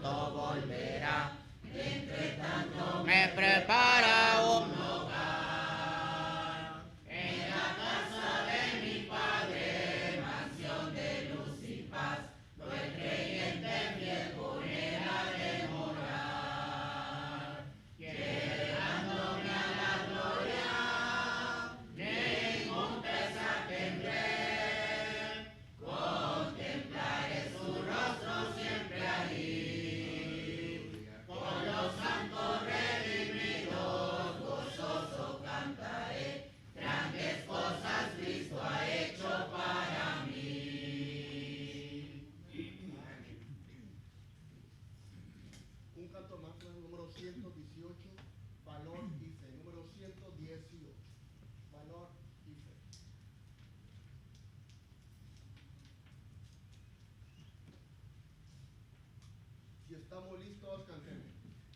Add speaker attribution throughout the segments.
Speaker 1: volverá. Entre tanto me prepara un hogar. En la casa de mi Padre, mansión de luz y paz, no el creyente fiel con él ha de morar. Llegándome a la gloria, ningún pesar tendré. Contemplaré su rostro siempre allí. Con los santos redimidos, gozoso cantaré. Grandes cosas Cristo ha hecho para mí.
Speaker 2: Un canto más, número 118, valor y fe. Número 118, valor y fe. Si estamos listos, cantemos.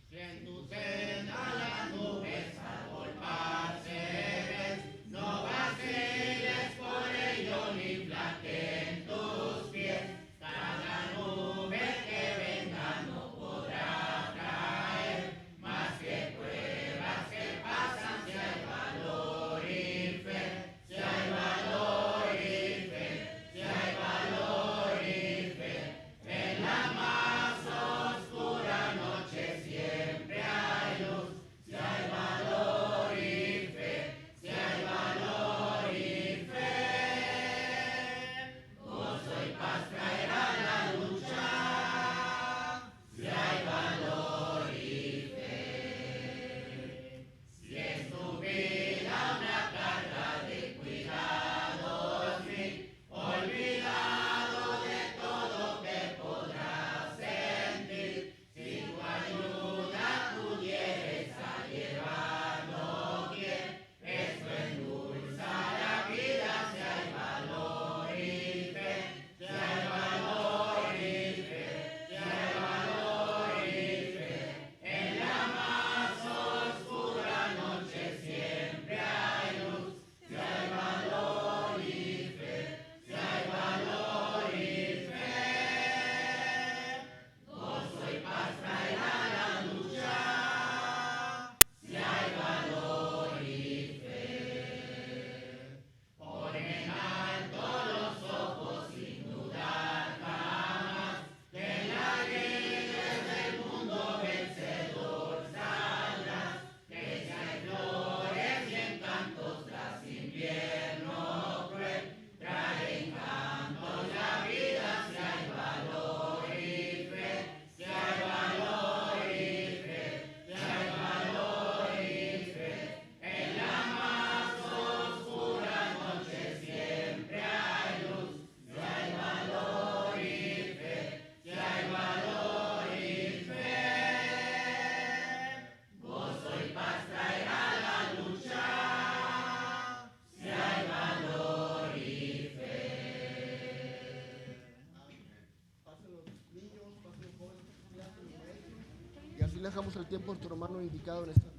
Speaker 1: Si en tu senda las nubes al volcarse ves, no vaciles por ello ni flaqueen tus pies. Cada nube que venga no podrá traer más que pruebas que pasan si hay valor y fe. Si hay valor y fe, si hay valor y fe, en la más oscura noche siempre hay luz. Si hay valor y fe, si hay valor y fe, gozo y paz traerá la lucha. Si hay valor y fe, si en tu vida una carga de cuidados mil, olvidado de todo que podrás sentir, si tu ayuda pudieres a llevarlo bien, esto endulza la vida. Si hay valor y fe, si hay valor y fe, si hay valor y fe, en la más oscura noche siempre hay luz. Si hay valor y fe, si hay valor y fe, gozo y paz traerá la lucha. Si hay valor y fe, pon en alto los ojos sin dudar jamás, que en la lides del mundo vencedor saldrás. Que si hay flores y encantos tras invierno cruel, trae encantos la vida. Si hay valor y fe, si hay valor y fe, si hay valor y fe, en la más oscura noche siempre hay luz. Si hay valor y fe, si hay valor y fe, gozo y paz traerá la lucha. Si hay valor y fe.
Speaker 2: Pasen los niños, pasen los jóvenes, y así le dejamos el tiempo a nuestro hermano indicado en esta.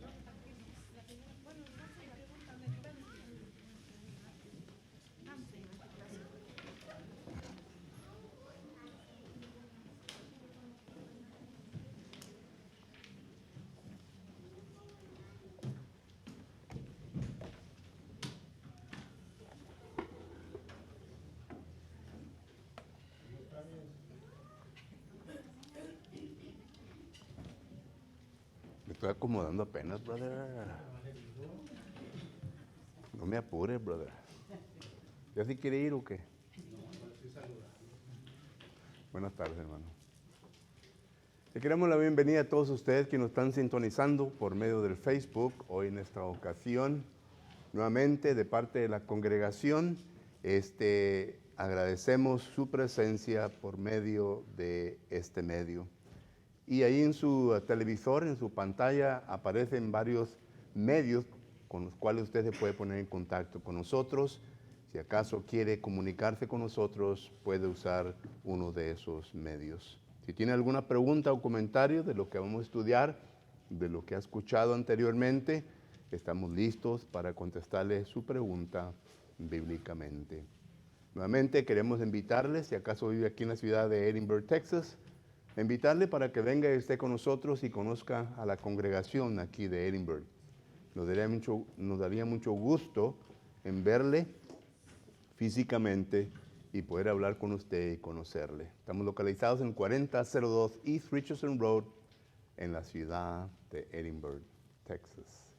Speaker 3: Me estoy acomodando apenas, brother. No me apures, brother. ¿Ya sí quiere ir o qué? Buenas tardes, hermano. Le queremos la bienvenida a todos ustedes que nos están sintonizando por medio del Facebook. Hoy en esta ocasión, nuevamente de parte de la congregación, agradecemos su presencia por medio de este medio. Y ahí en su televisor, en su pantalla, aparecen varios medios con los cuales usted se puede poner en contacto con nosotros. Si acaso quiere comunicarse con nosotros, puede usar uno de esos medios. Si tiene alguna pregunta o comentario de lo que vamos a estudiar, de lo que ha escuchado anteriormente, estamos listos para contestarle su pregunta bíblicamente. Nuevamente queremos invitarles, si acaso vive aquí en la ciudad de Edinburgh, Texas, invitarle para que venga y esté con nosotros y conozca a la congregación aquí de Edinburgh. Nos daría mucho gusto en verle físicamente y poder hablar con usted y conocerle. Estamos localizados en 4002 East Richardson Road, en la ciudad de Edinburgh, Texas.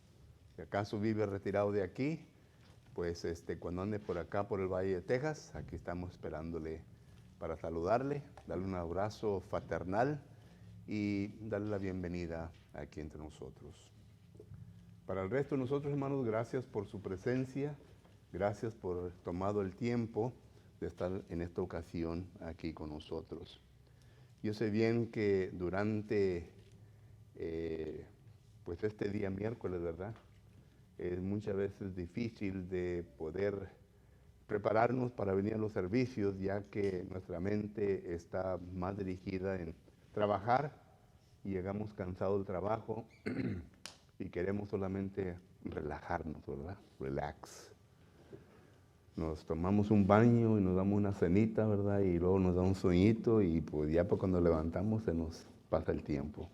Speaker 3: Si acaso vive retirado de aquí, pues cuando ande por acá, por el Valle de Texas, aquí estamos esperándole para saludarle, darle un abrazo fraternal y darle la bienvenida aquí entre nosotros. Para el resto de nosotros, hermanos, gracias por su presencia, gracias por haber tomado el tiempo de estar en esta ocasión aquí con nosotros. Yo sé bien que durante pues este día miércoles, ¿verdad? Es muchas veces difícil de poder prepararnos para venir a los servicios, ya que nuestra mente está más dirigida en trabajar y llegamos cansados del trabajo y queremos solamente relajarnos, ¿verdad? Relax. Nos tomamos un baño y nos damos una cenita, ¿verdad? Y luego nos da un sueñito y pues ya cuando levantamos se nos pasa el tiempo.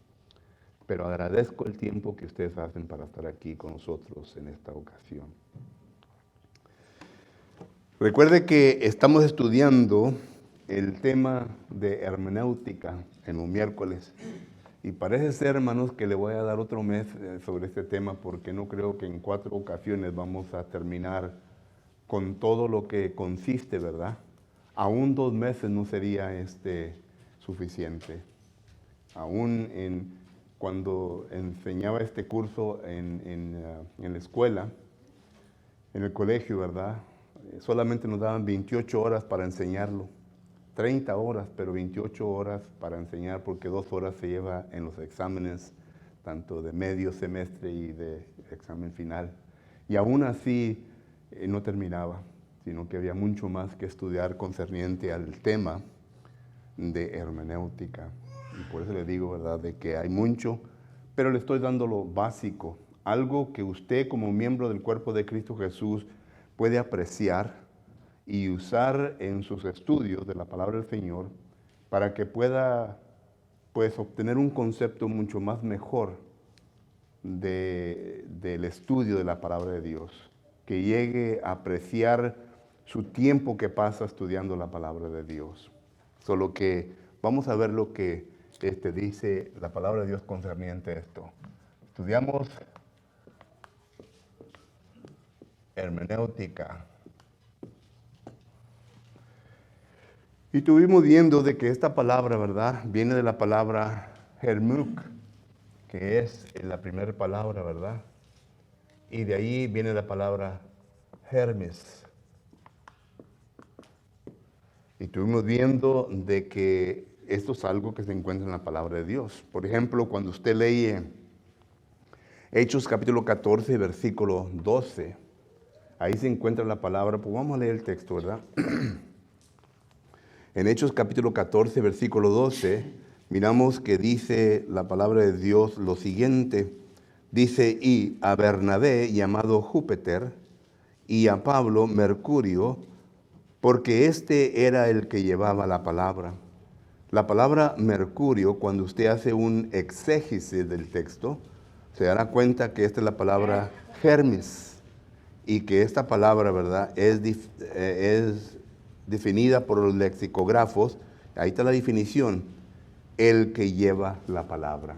Speaker 3: Pero agradezco el tiempo que ustedes hacen para estar aquí con nosotros en esta ocasión. Recuerde que estamos estudiando el tema de hermenéutica en los miércoles. Y parece ser, hermanos, que le voy a dar otro mes sobre este tema porque no creo que en 4 ocasiones vamos a terminar con todo lo que consiste, ¿verdad? Aún 2 meses no sería suficiente. Aún cuando enseñaba este curso en la escuela, en el colegio, ¿verdad? Solamente nos daban 28 horas para enseñarlo. 30 horas, pero 28 horas para enseñar, porque 2 horas se lleva en los exámenes, tanto de medio semestre y de examen final. Y aún así no terminaba, sino que había mucho más que estudiar concerniente al tema de hermenéutica. Y por eso le digo, ¿verdad?, de que hay mucho, pero le estoy dando lo básico, algo que usted como miembro del cuerpo de Cristo Jesús puede apreciar y usar en sus estudios de la palabra del Señor para que pueda, pues, obtener un concepto mucho más mejor del estudio de la palabra de Dios, que llegue a apreciar su tiempo que pasa estudiando la palabra de Dios. Solo que vamos a ver lo que dice la palabra de Dios concerniente a esto. Estudiamos hermenéutica. Y estuvimos viendo de que esta palabra, ¿verdad?, viene de la palabra hermuk, que es la primera palabra, ¿verdad? Y de ahí viene la palabra Hermes. Y estuvimos viendo de que esto es algo que se encuentra en la palabra de Dios. Por ejemplo, cuando usted lee Hechos capítulo 14, versículo 12, ahí se encuentra la palabra, pues vamos a leer el texto, ¿verdad? En Hechos capítulo 14, versículo 12, miramos que dice la palabra de Dios lo siguiente. Dice, y a Bernabé, llamado Júpiter, y a Pablo, Mercurio, porque este era el que llevaba la palabra. La palabra Mercurio, cuando usted hace un exégesis del texto, se dará cuenta que esta es la palabra Hermes, y que esta palabra, ¿verdad?, es definida por los lexicógrafos. Ahí está la definición, el que lleva la palabra.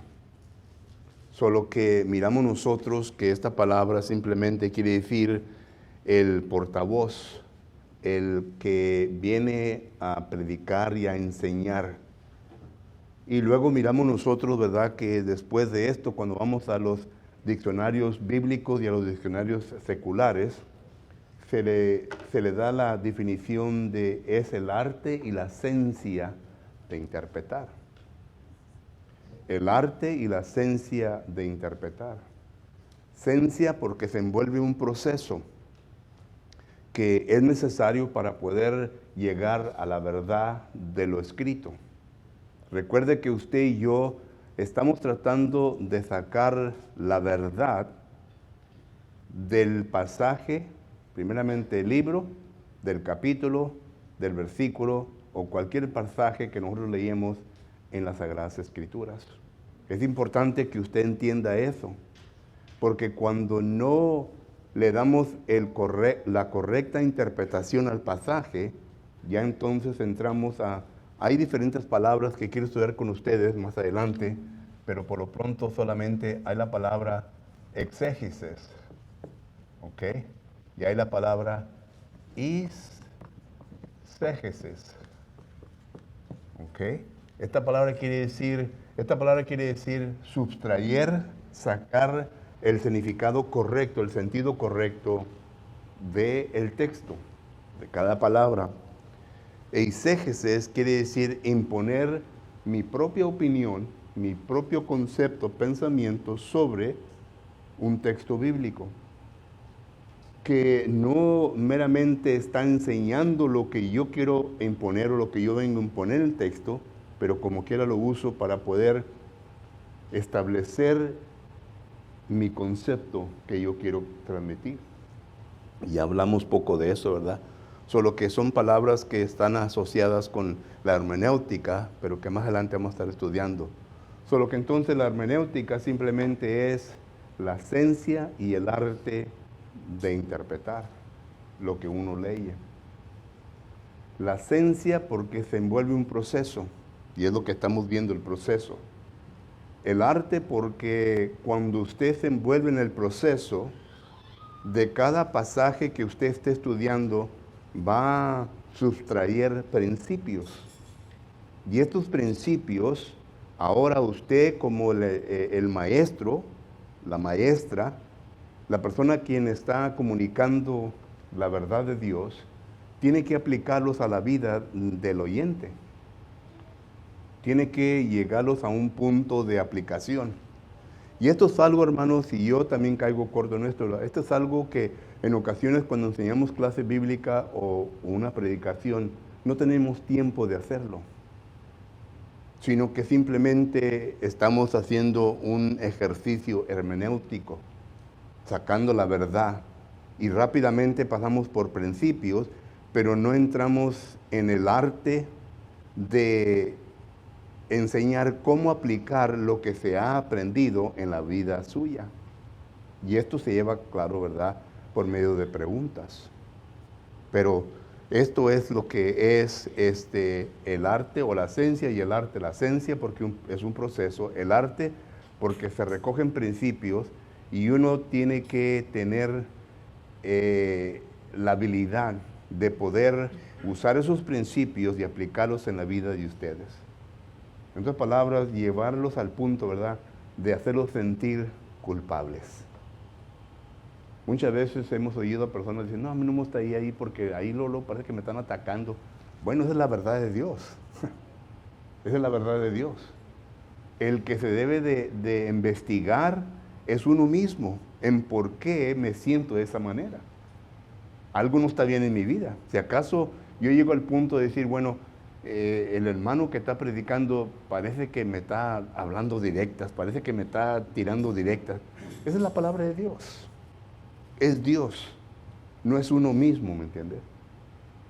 Speaker 3: Solo que miramos nosotros que esta palabra simplemente quiere decir el portavoz, el que viene a predicar y a enseñar. Y luego miramos nosotros, ¿verdad?, que después de esto, cuando vamos a los diccionarios bíblicos y a los diccionarios seculares, se le da la definición de es el arte y la ciencia de interpretar. El arte y la ciencia de interpretar. Ciencia porque se envuelve un proceso que es necesario para poder llegar a la verdad de lo escrito. Recuerde que usted y yo estamos tratando de sacar la verdad del pasaje, primeramente el libro, del capítulo, del versículo o cualquier pasaje que nosotros leemos en las Sagradas Escrituras. Es importante que usted entienda eso, porque cuando no le damos la correcta interpretación al pasaje, ya entonces entramos a... Hay diferentes palabras que quiero estudiar con ustedes más adelante, pero por lo pronto solamente hay la palabra exégesis, ¿ok? Y hay la palabra exégesis, ¿ok? Esta palabra quiere decir sustraer, sacar el significado correcto, el sentido correcto del texto, de cada palabra. Eisegesis quiere decir imponer mi propia opinión, mi propio concepto, pensamiento sobre un texto bíblico, que no meramente está enseñando lo que yo quiero imponer o lo que yo vengo a imponer en el texto, pero como quiera lo uso para poder establecer mi concepto que yo quiero transmitir. Y hablamos poco de eso, ¿verdad? Solo que son palabras que están asociadas con la hermenéutica, pero que más adelante vamos a estar estudiando. Solo que entonces la hermenéutica simplemente es la ciencia y el arte de interpretar lo que uno lee. La ciencia porque se envuelve un proceso, y es lo que estamos viendo, el proceso. El arte porque cuando usted se envuelve en el proceso, de cada pasaje que usted esté estudiando, va a sustraer principios. Y estos principios, ahora usted como el maestro, la maestra, la persona quien está comunicando la verdad de Dios, tiene que aplicarlos a la vida del oyente. Tiene que llegarlos a un punto de aplicación. Y esto es algo, hermanos, y yo también caigo corto en esto. Esto es algo que en ocasiones cuando enseñamos clase bíblica o una predicación, no tenemos tiempo de hacerlo, sino que simplemente estamos haciendo un ejercicio hermenéutico, sacando la verdad, y rápidamente pasamos por principios, pero no entramos en el arte de enseñar cómo aplicar lo que se ha aprendido en la vida suya. Y esto se lleva, claro, ¿verdad?, por medio de preguntas. Pero esto es lo que es el arte o la ciencia, y el arte, la ciencia porque es un proceso, el arte porque se recogen principios y uno tiene que tener la habilidad de poder usar esos principios y aplicarlos en la vida de ustedes. En otras palabras, llevarlos al punto, ¿verdad?, de hacerlos sentir culpables. Muchas veces hemos oído a personas decir, no, a mí no me gusta ir ahí porque ahí Lolo parece que me están atacando. Bueno, esa es la verdad de Dios. Esa es la verdad de Dios. El que se debe de investigar es uno mismo en por qué me siento de esa manera. Algo no está bien en mi vida. Si acaso yo llego al punto de decir, bueno, el hermano que está predicando parece que me está hablando directas, parece que me está tirando directas. Esa es la palabra de Dios. Es Dios, no es uno mismo, ¿me entiendes?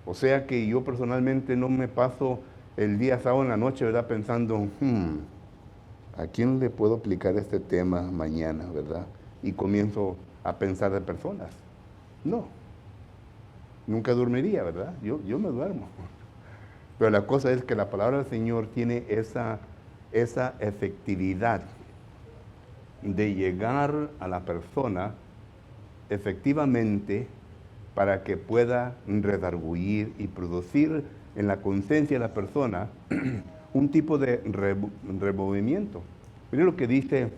Speaker 3: O sea que yo personalmente no me paso el día sábado en la noche, ¿verdad?, pensando, ¿a quién le puedo aplicar este tema mañana, verdad? Y comienzo a pensar de personas. No, nunca dormiría, ¿verdad? Yo me duermo. Pero la cosa es que la palabra del Señor tiene esa efectividad de llegar a la persona efectivamente para que pueda redarguir y producir en la conciencia de la persona un tipo de removimiento. Miren lo que dice,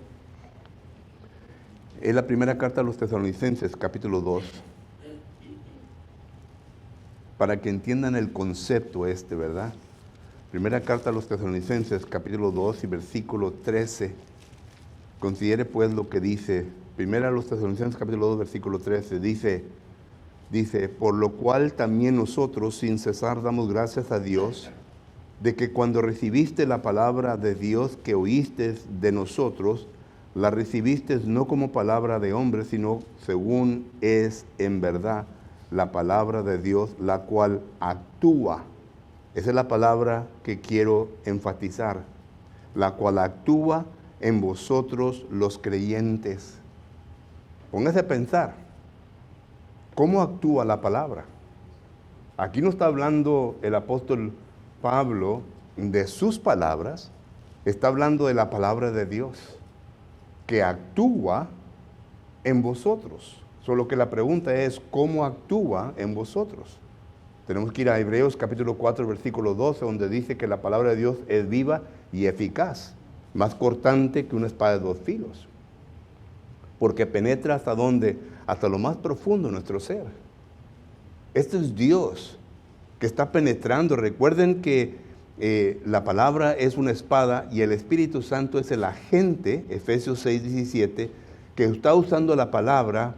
Speaker 3: es la primera carta a los Tesalonicenses, capítulo 2, para que entiendan el concepto ¿verdad? Primera carta a los Tesalonicenses, capítulo 2 y versículo 13. Considere pues lo que dice. Primera a los Tesalonicenses, capítulo 2, versículo 13. Dice, por lo cual también nosotros sin cesar damos gracias a Dios de que cuando recibiste la palabra de Dios que oíste de nosotros, la recibiste no como palabra de hombre, sino según es en verdad la palabra de Dios, la cual actúa. Esa es la palabra que quiero enfatizar. la cual actúa en vosotros los creyentes. Póngase a pensar, ¿cómo actúa la palabra? Aquí no está hablando el apóstol Pablo de sus palabras, está hablando de la palabra de Dios, que actúa en vosotros. Solo que la pregunta es, ¿cómo actúa en vosotros? Tenemos que ir a Hebreos capítulo 4, versículo 12, donde dice que la palabra de Dios es viva y eficaz, más cortante que una espada de dos filos, porque penetra hasta donde, hasta lo más profundo de nuestro ser. Este es Dios que está penetrando. Recuerden que la palabra es una espada y el Espíritu Santo es el agente, Efesios 6, 17, que está usando la palabra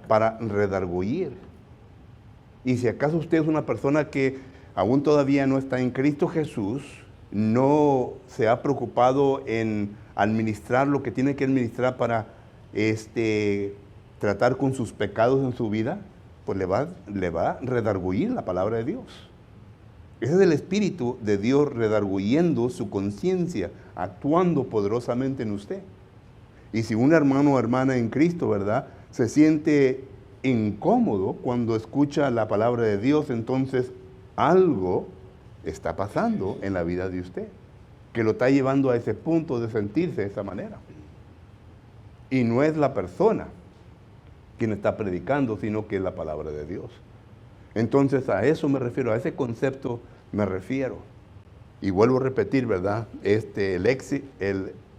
Speaker 3: para redarguir. Y si acaso usted es una persona que aún todavía no está en Cristo Jesús, no se ha preocupado en administrar lo que tiene que administrar para tratar con sus pecados en su vida, pues le va a redarguir la palabra de Dios. Ese es el Espíritu de Dios redarguyendo su conciencia, actuando poderosamente en usted. Y si un hermano o hermana en Cristo, ¿verdad?, se siente incómodo cuando escucha la palabra de Dios, entonces algo está pasando en la vida de usted, que lo está llevando a ese punto de sentirse de esa manera. Y no es la persona quien está predicando, sino que es la palabra de Dios. Entonces a eso me refiero, a ese concepto me refiero. Y vuelvo a repetir, ¿verdad? El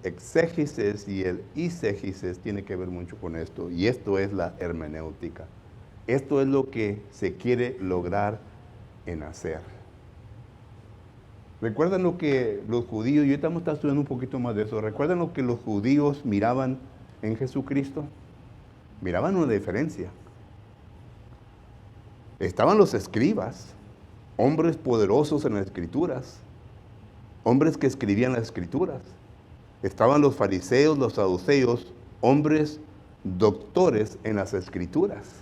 Speaker 3: exégesis y el eisegesis tiene que ver mucho con esto. Y esto es la hermenéutica. Esto es lo que se quiere lograr en hacer. ¿Recuerdan lo que los judíos, y ahorita vamos a estar estudiando un poquito más de eso, recuerdan lo que los judíos miraban en Jesucristo? Miraban una diferencia. Estaban los escribas, hombres poderosos en las escrituras, hombres que escribían las escrituras. Estaban los fariseos, los saduceos, hombres doctores en las escrituras.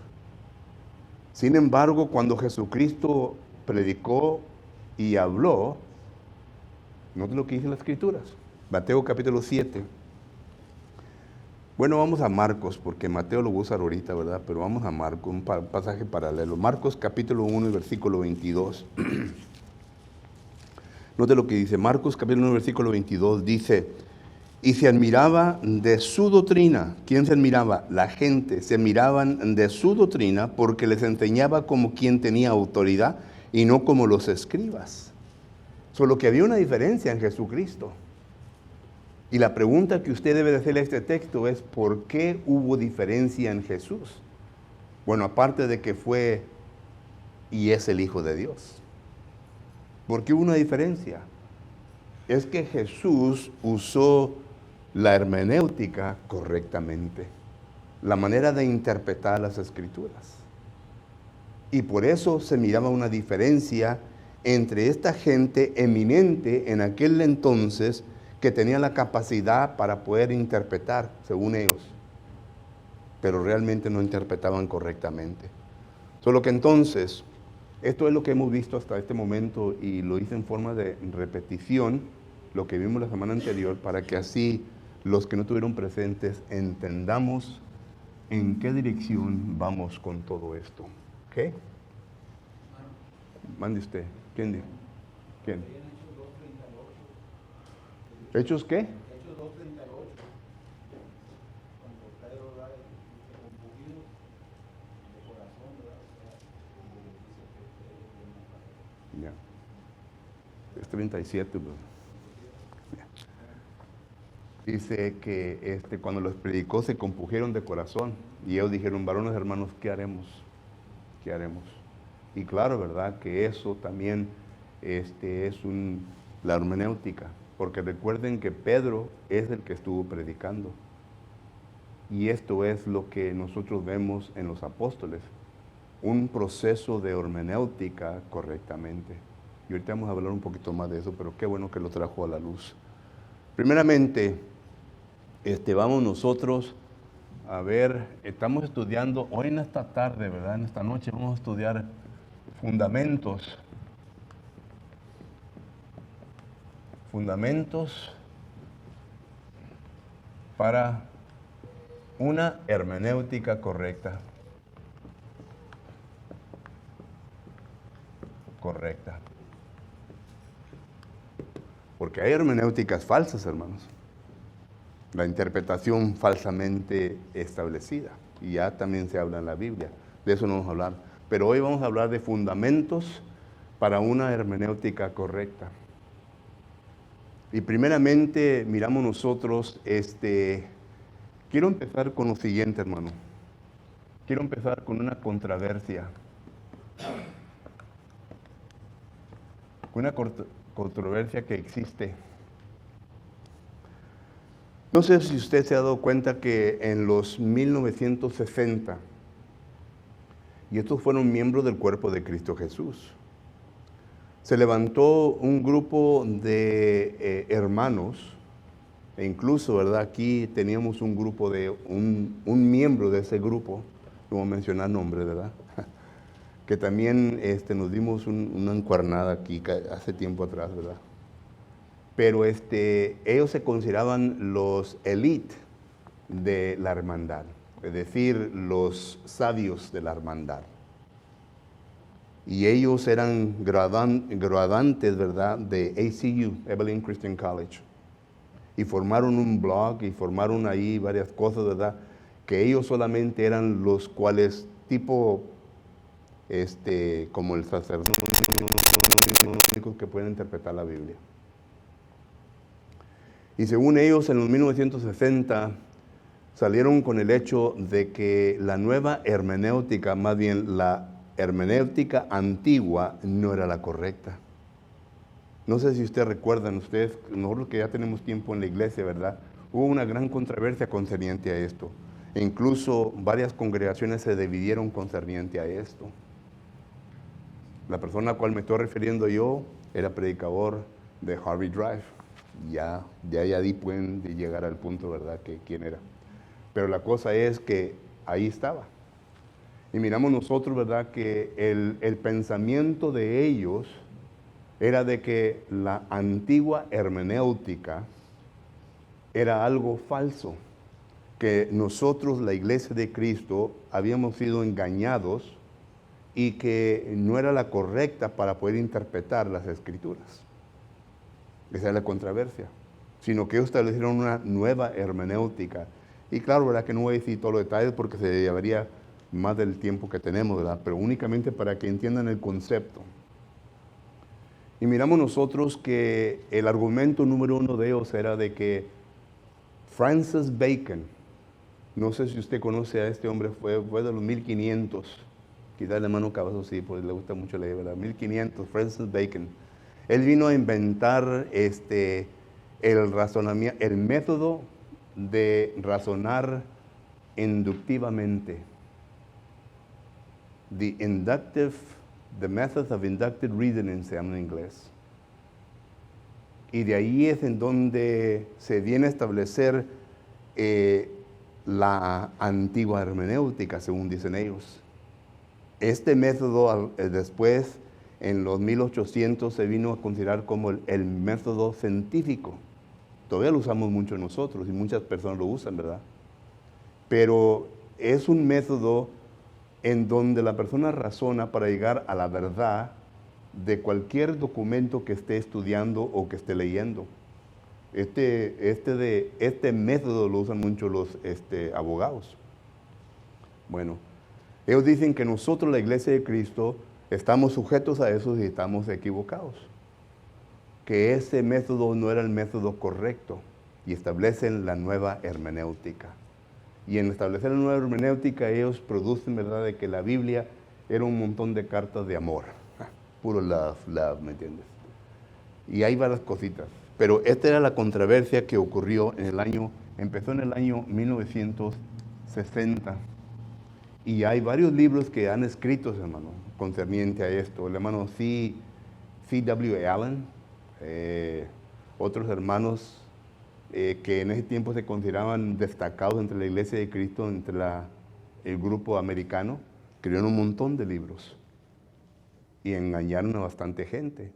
Speaker 3: Sin embargo, cuando Jesucristo predicó y habló, noten lo que dice en las escrituras. Mateo capítulo 7. Bueno, vamos a Marcos, porque Mateo lo voy a usar ahorita, ¿verdad? Pero vamos a Marcos, un pasaje paralelo. Marcos capítulo 1 y versículo 22. Note lo que dice. Marcos capítulo 1 versículo 22 dice: y se admiraba de su doctrina. ¿Quién se admiraba? La gente. Se admiraban de su doctrina porque les enseñaba como quien tenía autoridad y no como los escribas. Solo que había una diferencia en Jesucristo. Y la pregunta que usted debe de hacerle a este texto es: ¿por qué hubo diferencia en Jesús? Bueno, aparte de que fue y es el Hijo de Dios. ¿Por qué hubo una diferencia? Es que Jesús usó la hermenéutica correctamente, la manera de interpretar las escrituras. Y por eso se miraba una diferencia entre esta gente eminente en aquel entonces, que tenía la capacidad para poder interpretar según ellos, pero realmente no interpretaban correctamente. Solo que entonces, esto es lo que hemos visto hasta este momento, y lo hice en forma de repetición, lo que vimos la semana anterior, para que así los que no estuvieron presentes entendamos en qué dirección vamos con todo esto. ¿Ok? Mande usted. ¿Quién dijo? ¿Quién? ¿Hechos qué?
Speaker 2: Hechos 2:38. Cuando Pedro da el compungido de corazón, ¿verdad?
Speaker 3: Ya. Es 37, ¿verdad? Dice que cuando los predicó se compungieron de corazón y ellos dijeron: varones hermanos, ¿qué haremos? ¿Qué haremos? Y claro, ¿verdad? Que eso también es la hermenéutica, porque recuerden que Pedro es el que estuvo predicando. Y esto es lo que nosotros vemos en los apóstoles, un proceso de hermenéutica correctamente. Y ahorita vamos a hablar un poquito más de eso, pero qué bueno que lo trajo a la luz. Primeramente, vamos nosotros a ver, estamos estudiando hoy en esta tarde, ¿verdad? En esta noche vamos a estudiar fundamentos para una hermenéutica correcta. Correcta. Porque hay hermenéuticas falsas, hermanos. La interpretación falsamente establecida. Y ya también se habla en la Biblia. De eso no vamos a hablar. Pero hoy vamos a hablar de fundamentos para una hermenéutica correcta. Y primeramente miramos nosotros, quiero empezar con lo siguiente, hermano. Quiero empezar con una controversia. Una controversia que existe. No sé si usted se ha dado cuenta que en los 1960, y estos fueron miembros del cuerpo de Cristo Jesús, se levantó un grupo de hermanos, e incluso, ¿verdad? Aquí teníamos un grupo de un miembro de ese grupo, no voy a mencionar nombres, ¿verdad? Que también nos dimos una encuernada aquí hace tiempo atrás, ¿verdad? Pero ellos se consideraban los élite de la hermandad, es decir, los sabios de la hermandad. Y ellos eran graduantes, ¿verdad?, de ACU, Evelyn Christian College. Y formaron un blog y formaron ahí varias cosas, ¿verdad?, que ellos solamente eran los cuales, tipo, como el sacerdote, los únicos que pueden interpretar la Biblia. Y según ellos, en los 1960, salieron con el hecho de que la nueva hermenéutica, más bien la hermenéutica antigua, no era la correcta. No sé si ustedes recuerdan, nosotros que ya tenemos tiempo en la iglesia, ¿verdad? Hubo una gran controversia concerniente a esto. E incluso varias congregaciones se dividieron concerniente a esto. La persona a la cual me estoy refiriendo yo era predicador de Harvey Drive. Ya ahí pueden llegar al punto, ¿verdad?, que quién era. Pero la cosa es que ahí estaba. Y miramos nosotros, ¿verdad?, que el pensamiento de ellos era de que la antigua hermenéutica era algo falso, que nosotros, la iglesia de Cristo, habíamos sido engañados y que no era la correcta para poder interpretar las Escrituras. Esa es la controversia. Sino que ellos establecieron una nueva hermenéutica. Y claro, ¿verdad?, que no voy a decir todos los detalles porque se llevaría más del tiempo que tenemos, ¿verdad?, pero únicamente para que entiendan el concepto. Y miramos nosotros que el argumento número uno de ellos era de que Francis Bacon, no sé si usted conoce a este hombre, fue de los 1500, quizás el hermano Cavazo sí, pues le gusta mucho leer, ¿verdad? 1500, Francis Bacon. Él vino a inventar el razonamiento, el método de razonar inductivamente. The method of inductive reasoning se llama en inglés. Y de ahí es en donde se viene a establecer la antigua hermenéutica, según dicen ellos. Este método después, en los 1800, se vino a considerar como el método científico. Todavía lo usamos mucho nosotros y muchas personas lo usan, ¿verdad? Pero es un método en donde la persona razona para llegar a la verdad de cualquier documento que esté estudiando o que esté leyendo. Este método lo usan mucho los abogados. Bueno, ellos dicen que nosotros, la iglesia de Cristo, estamos sujetos a eso y estamos equivocados. Que ese método no era el método correcto y establecen la nueva hermenéutica. Y en establecer la nueva hermenéutica, ellos producen, ¿verdad?, de que la Biblia era un montón de cartas de amor. Puro love, ¿me entiendes? Y hay varias cositas. Pero esta era la controversia que ocurrió empezó en el año 1960. Y hay varios libros que han escrito, hermano, concerniente a esto. El hermano C.W. Allen, otros hermanos que en ese tiempo se consideraban destacados entre la iglesia de Cristo, entre el grupo americano, escribieron un montón de libros y engañaron a bastante gente.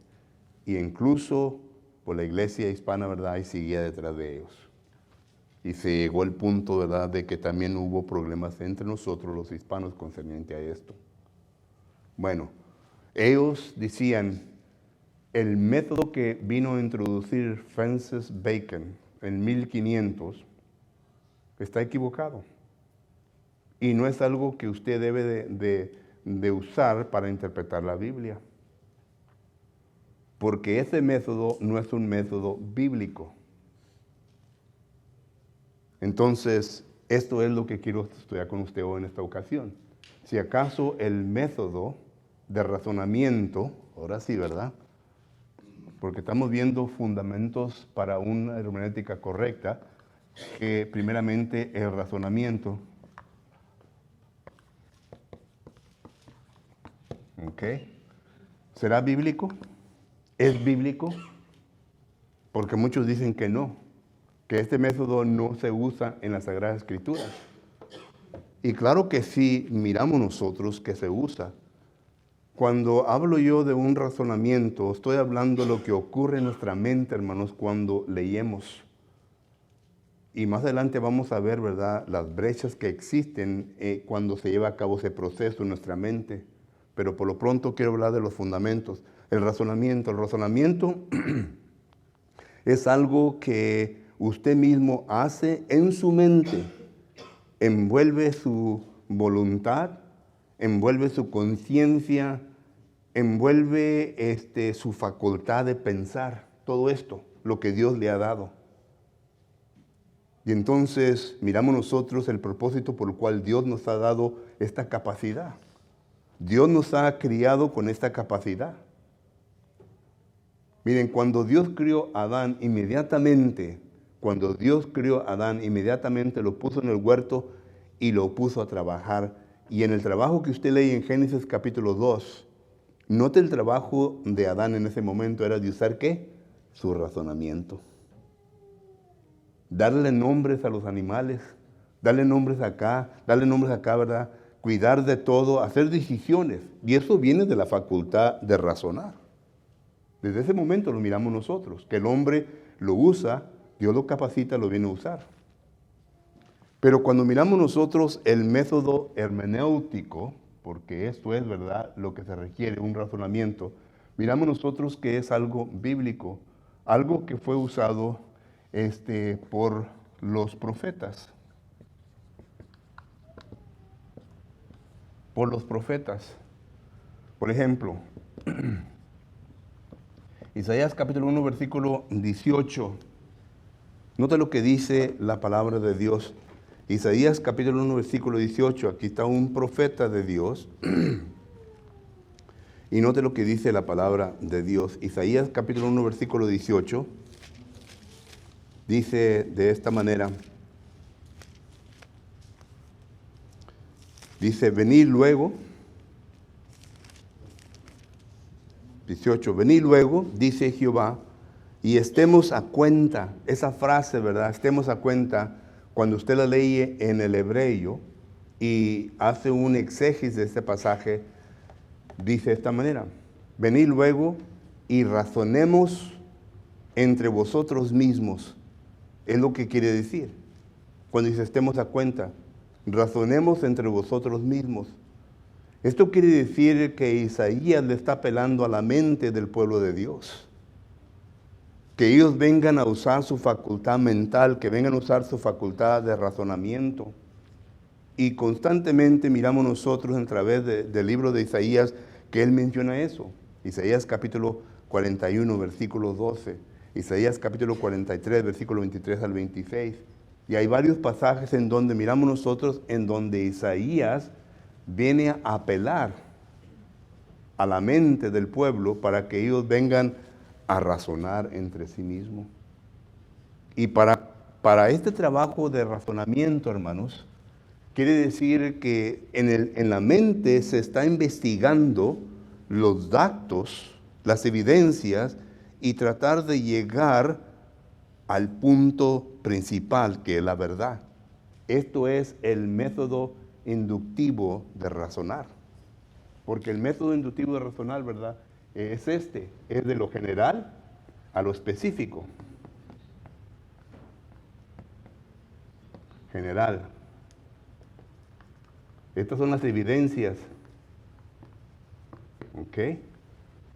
Speaker 3: Y incluso por la iglesia hispana, ¿verdad?, y seguía detrás de ellos. y se llegó al punto, ¿verdad?, de que también hubo problemas entre nosotros los hispanos concerniente a esto. Bueno, ellos decían, el método que vino a introducir Francis Bacon en 1500 está equivocado. Y no es algo que usted debe de usar para interpretar la Biblia. Porque ese método no es un método bíblico. Entonces, esto es lo que quiero estudiar con usted hoy en esta ocasión. Si acaso el método de razonamiento, ahora sí, ¿verdad? Porque estamos viendo fundamentos para una hermenéutica correcta, que primeramente el razonamiento. ¿Ok? ¿Será bíblico? ¿Es bíblico? Porque muchos dicen que no, que este método no se usa en las Sagradas Escrituras. Y claro que sí, miramos nosotros que se usa. Cuando hablo yo de un razonamiento, estoy hablando de lo que ocurre en nuestra mente, hermanos, cuando leemos. Y más adelante vamos a ver, ¿verdad?, las brechas que existen cuando se lleva a cabo ese proceso en nuestra mente. Pero por lo pronto quiero hablar de los fundamentos. El razonamiento es algo que usted mismo hace en su mente. Envuelve su voluntad, envuelve su conciencia, envuelve su facultad de pensar. Todo esto, lo que Dios le ha dado. Y entonces miramos nosotros el propósito por el cual Dios nos ha dado esta capacidad. Dios nos ha criado con esta capacidad. Miren, cuando Dios crió a Adán, inmediatamente lo puso en el huerto y lo puso a trabajar. Y en el trabajo que usted lee en Génesis capítulo 2, note el trabajo de Adán en ese momento era de usar, ¿qué? Su razonamiento. Darle nombres a los animales, darle nombres acá, ¿verdad? Cuidar de todo, hacer decisiones. Y eso viene de la facultad de razonar. Desde ese momento lo miramos nosotros, que el hombre lo usa, Dios lo capacita, lo viene a usar. Pero cuando miramos nosotros el método hermenéutico, porque esto es, ¿verdad?, lo que se requiere, un razonamiento, miramos nosotros que es algo bíblico, algo que fue usado por los profetas. Por los profetas. Por ejemplo, Isaías capítulo 1, versículo 18. Nota lo que dice la palabra de Dios. Isaías capítulo 1, versículo 18. Aquí está un profeta de Dios. Y note lo que dice la palabra de Dios. Isaías capítulo 1, versículo 18. Dice de esta manera. Dice, venid luego. 18, venid luego, dice Jehová, y estemos a cuenta. Esa frase, ¿verdad? Estemos a cuenta, cuando usted la lee en el hebreo y hace un exégesis de este pasaje, dice de esta manera, venid luego y razonemos entre vosotros mismos. Es lo que quiere decir. Cuando dice estemos a cuenta, razonemos entre vosotros mismos. Esto quiere decir que Isaías le está apelando a la mente del pueblo de Dios. Que ellos vengan a usar su facultad mental, que vengan a usar su facultad de razonamiento. Y constantemente miramos nosotros a través del libro de Isaías que él menciona eso. Isaías capítulo 41, versículo 12. Isaías capítulo 43, versículo 23 al 26. Y hay varios pasajes en donde miramos nosotros en donde Isaías viene a apelar a la mente del pueblo para que ellos vengan a razonar entre sí mismos. Y para este trabajo de razonamiento, hermanos, quiere decir que en la mente se está investigando los datos, las evidencias, y tratar de llegar al punto principal, que es la verdad. Esto es el método inductivo de razonar. Porque el método inductivo de razonar, ¿verdad?, es es de lo general a lo específico. general. Estas son las evidencias. ¿Ok?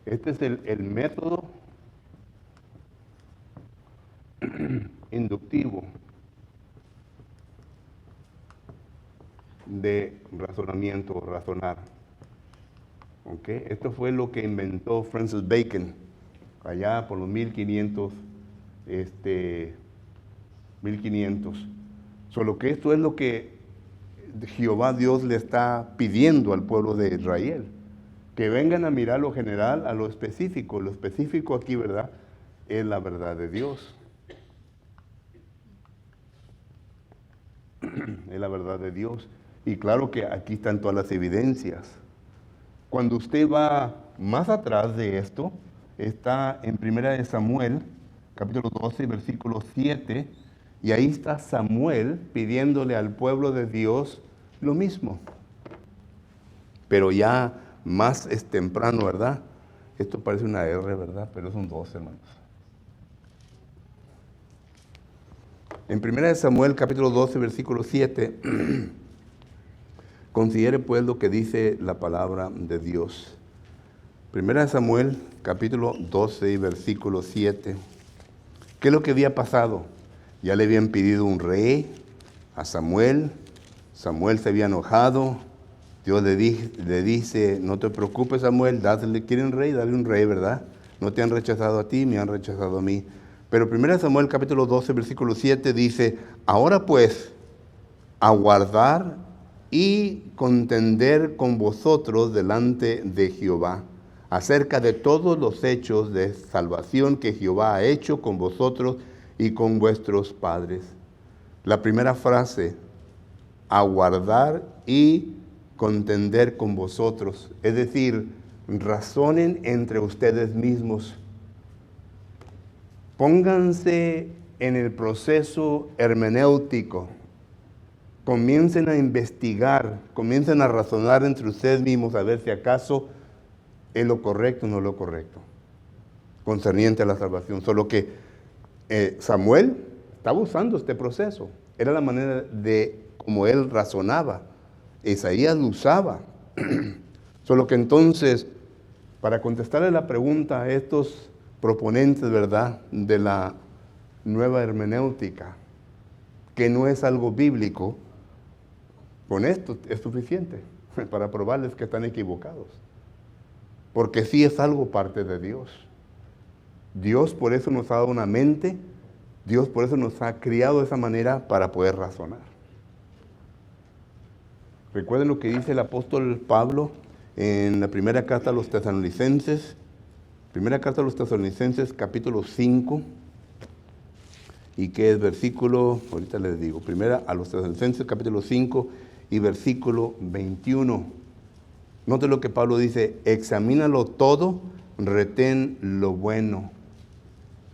Speaker 3: Este es el método inductivo de razonamiento, razonar. ¿Ok? Esto fue lo que inventó Francis Bacon allá por los 1500. Solo que esto es lo que Jehová Dios le está pidiendo al pueblo de Israel, que vengan a mirar lo general a lo específico. Lo específico aquí, ¿verdad?, es la verdad de Dios. Es la verdad de Dios. Y claro que aquí están todas las evidencias. Cuando usted va más atrás de esto, está en 1 Samuel, capítulo 12, versículo 7, y ahí está Samuel pidiéndole al pueblo de Dios lo mismo. Pero ya más es temprano, ¿verdad? Esto parece una R, ¿verdad? Pero son 2, hermanos. En 1 Samuel, capítulo 12, versículo 7, considere pues lo que dice la palabra de Dios. 1 Samuel, capítulo 12, versículo 7. ¿Qué es lo que había pasado? Ya le habían pedido un rey a Samuel. Samuel se había enojado. Dios le dice, no te preocupes, Samuel, quieren un rey, dale un rey, ¿verdad? No te han rechazado a ti, me han rechazado a mí. Pero 1 Samuel capítulo 12, versículo 7 dice, ahora pues, aguardar y contender con vosotros delante de Jehová, acerca de todos los hechos de salvación que Jehová ha hecho con vosotros y con vuestros padres. La primera frase, aguardar y contender con vosotros, es decir, razonen entre ustedes mismos. Pónganse en el proceso hermenéutico, comiencen a investigar, comiencen a razonar entre ustedes mismos a ver si acaso es lo correcto o no lo correcto, concerniente a la salvación. Solo que Samuel estaba usando este proceso, era la manera de como él razonaba. Isaías lo usaba. Solo que entonces, para contestarle la pregunta a estos proponentes, ¿verdad?, de la nueva hermenéutica, que no es algo bíblico, con esto es suficiente para probarles que están equivocados. Porque sí es algo parte de Dios. Dios por eso nos ha dado una mente, Dios por eso nos ha criado de esa manera para poder razonar. Recuerden lo que dice el apóstol Pablo en la primera carta a los Tesalonicenses, capítulo 5, y que es versículo, ahorita les digo, primera a los Tesalonicenses, capítulo 5 y versículo 21. Note lo que Pablo dice, examínalo todo, retén lo bueno.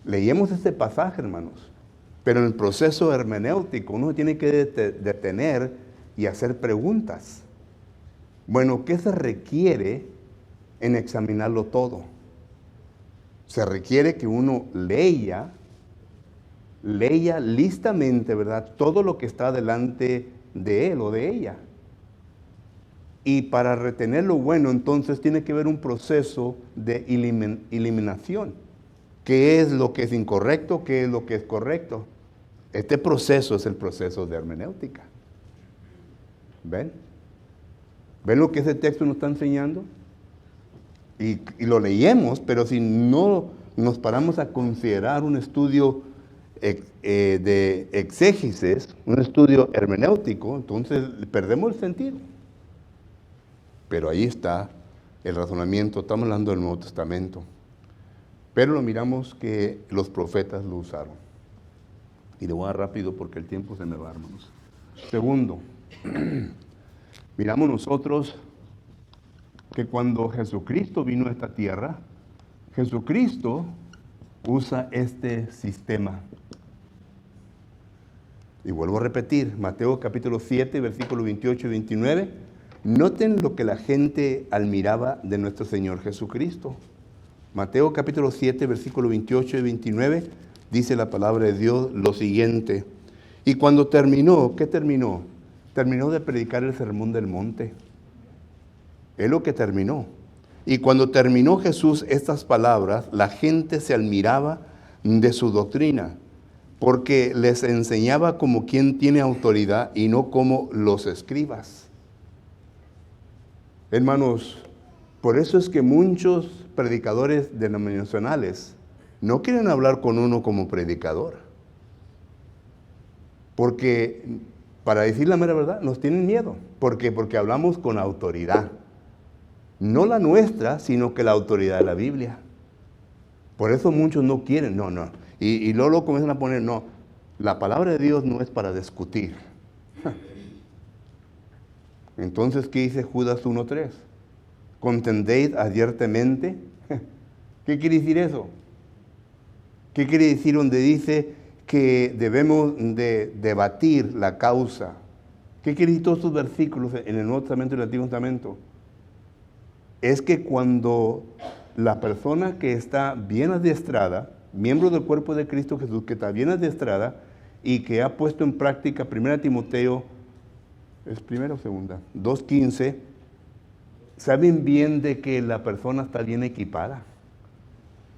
Speaker 3: Leímos este pasaje, hermanos, pero en el proceso hermenéutico uno tiene que detener y hacer preguntas. Bueno, ¿qué se requiere en examinarlo todo? Se requiere que uno lea listamente, ¿verdad?, todo lo que está delante de él o de ella. Y para retener lo bueno, entonces tiene que haber un proceso de eliminación. ¿Qué es lo que es incorrecto? ¿Qué es lo que es correcto? Este proceso es el proceso de hermenéutica. ¿Ven? ¿Ven lo que ese texto nos está enseñando? Y lo leemos, pero si no nos paramos a considerar un estudio de exégesis, un estudio hermenéutico, entonces perdemos el sentido. Pero ahí está el razonamiento, estamos hablando del Nuevo Testamento. Pero lo miramos que los profetas lo usaron. Y le voy a dar rápido porque el tiempo se me va, hermanos. Segundo, miramos nosotros que cuando Jesucristo vino a esta tierra, Jesucristo usa este sistema. Y vuelvo a repetir, Mateo capítulo 7, versículos 28 y 29. Noten lo que la gente admiraba de nuestro Señor Jesucristo. Mateo capítulo 7, versículos 28 y 29, dice la palabra de Dios lo siguiente. Y cuando terminó, ¿qué terminó? Terminó de predicar el sermón del monte. Es lo que terminó. Y cuando terminó Jesús estas palabras, la gente se admiraba de su doctrina, porque les enseñaba como quien tiene autoridad y no como los escribas. Hermanos, por eso es que muchos predicadores denominacionales no quieren hablar con uno como predicador. Porque, para decir la mera verdad, nos tienen miedo. ¿Por qué? Porque hablamos con autoridad. No la nuestra, sino que la autoridad de la Biblia. Por eso muchos no quieren, no. Y luego comienzan a poner, no, la palabra de Dios no es para discutir. Entonces, ¿qué dice Judas 1:3? Contendéis abiertamente. ¿Qué quiere decir eso? ¿Qué quiere decir donde dice que debemos de debatir la causa? ¿Qué quiere decir todos estos versículos en el Nuevo Testamento y el Antiguo Testamento? Es que cuando la persona que está bien adiestrada, miembro del cuerpo de Cristo Jesús, que está bien adiestrada y que ha puesto en práctica 1 Timoteo, ¿es primera o segunda? 2:15, saben bien de que la persona está bien equipada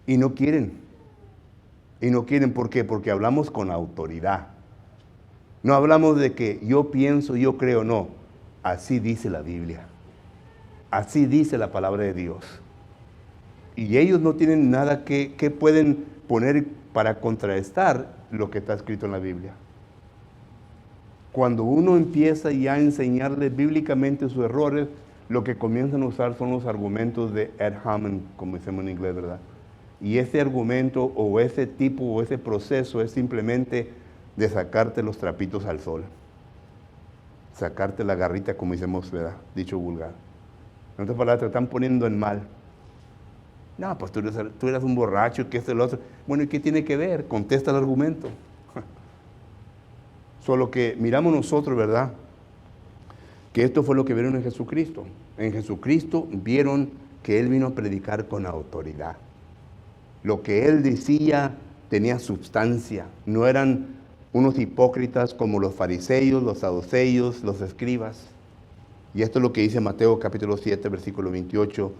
Speaker 3: y no quieren. Y no quieren, ¿por qué? Porque hablamos con autoridad. No hablamos de que yo pienso, yo creo, no. Así dice la Biblia. Así dice la palabra de Dios. Y ellos no tienen nada que pueden poner para contrastar lo que está escrito en la Biblia. Cuando uno empieza ya a enseñarles bíblicamente sus errores, lo que comienzan a usar son los argumentos de ad hominem, como decimos en inglés, ¿verdad? Y ese argumento o ese tipo o ese proceso es simplemente de sacarte los trapitos al sol. Sacarte la garrita, como decimos, ¿verdad? Dicho vulgar. En otras palabras, te están poniendo en mal. No, pues tú eras un borracho, que esto y lo otro. Bueno, ¿y qué tiene que ver? Contesta el argumento. Solo que miramos nosotros, ¿verdad? Que esto fue lo que vieron en Jesucristo. En Jesucristo vieron que Él vino a predicar con autoridad. Lo que Él decía tenía sustancia. No eran unos hipócritas como los fariseos, los saduceos, los escribas. Y esto es lo que dice Mateo capítulo 7, versículo 28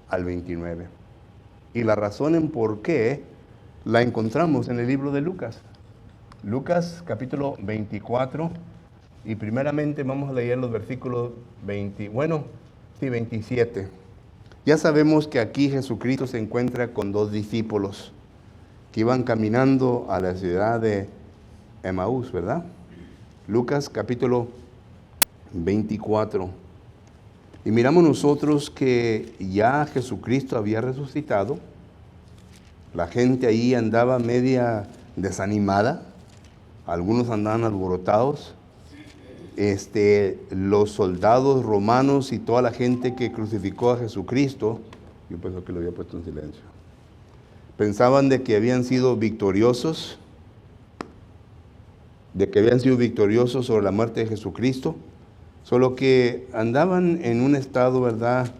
Speaker 3: al 29. Y la razón en por qué la encontramos en el libro de Lucas. Lucas capítulo 24. Y primeramente vamos a leer los versículos 27. Ya sabemos que aquí Jesucristo se encuentra con dos discípulos que iban caminando a la ciudad de Emaús, ¿verdad? Lucas capítulo 24. Y miramos nosotros que ya Jesucristo había resucitado. La gente ahí andaba media desanimada. Algunos andaban alborotados. Los soldados romanos y toda la gente que crucificó a Jesucristo, yo pienso que lo había puesto en silencio, pensaban de que habían sido victoriosos, sobre la muerte de Jesucristo, solo que andaban en un estado, ¿verdad?